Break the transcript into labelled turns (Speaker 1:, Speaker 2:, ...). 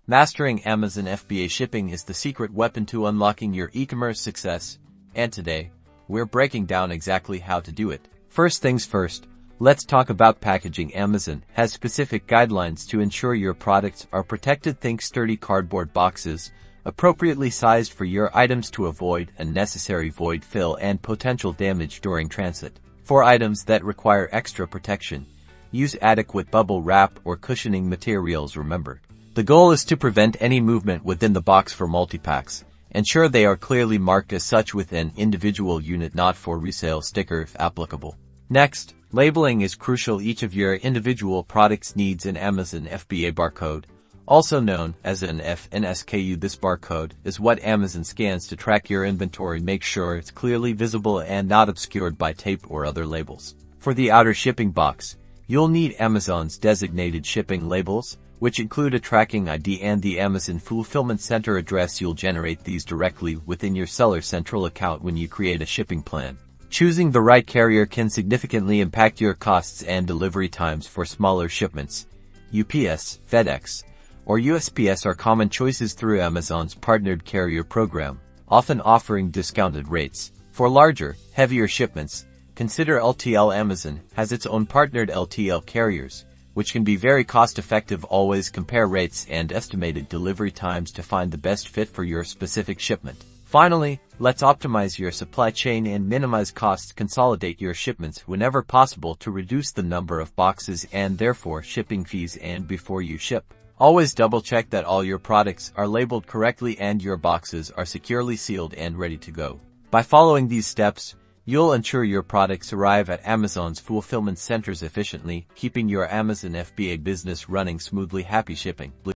Speaker 1: Mastering Amazon FBA shipping is the secret weapon to unlocking your e-commerce success, and today, we're breaking down exactly how to do it. First things first, let's talk about packaging. Amazon has specific guidelines to ensure your products are protected. Think sturdy cardboard boxes, appropriately sized for your items to avoid unnecessary void fill and potential damage during transit. For items that require extra protection, use adequate bubble wrap or cushioning materials. Remember, the goal is to prevent any movement within the box. For multi-packs, ensure they are clearly marked as such with an individual unit, not for resale sticker if applicable. Next, labeling is crucial. Each of your individual products needs an Amazon FBA barcode, also known as an FNSKU. This barcode is what Amazon scans to track your inventory. Make sure it's clearly visible and not obscured by tape or other labels. For the outer shipping box, you'll need Amazon's designated shipping labels, which include a tracking ID and the Amazon Fulfillment Center address. You'll generate these directly within your Seller Central account when you create a shipping plan. Choosing the right carrier can significantly impact your costs and delivery times. For smaller shipments, UPS, FedEx, or USPS are common choices through Amazon's partnered carrier program, often offering discounted rates. For larger, heavier shipments, consider LTL. Amazon has its own partnered LTL carriers, which can be very cost-effective. Always compare rates and estimated delivery times to find the best fit for your specific shipment. Finally, let's optimize your supply chain and minimize costs. Consolidate your shipments whenever possible to reduce the number of boxes and therefore shipping fees. And before you ship, always double-check that all your products are labeled correctly and your boxes are securely sealed and ready to go. By following these steps, you'll ensure your products arrive at Amazon's fulfillment centers efficiently, keeping your Amazon FBA business running smoothly. Happy shipping!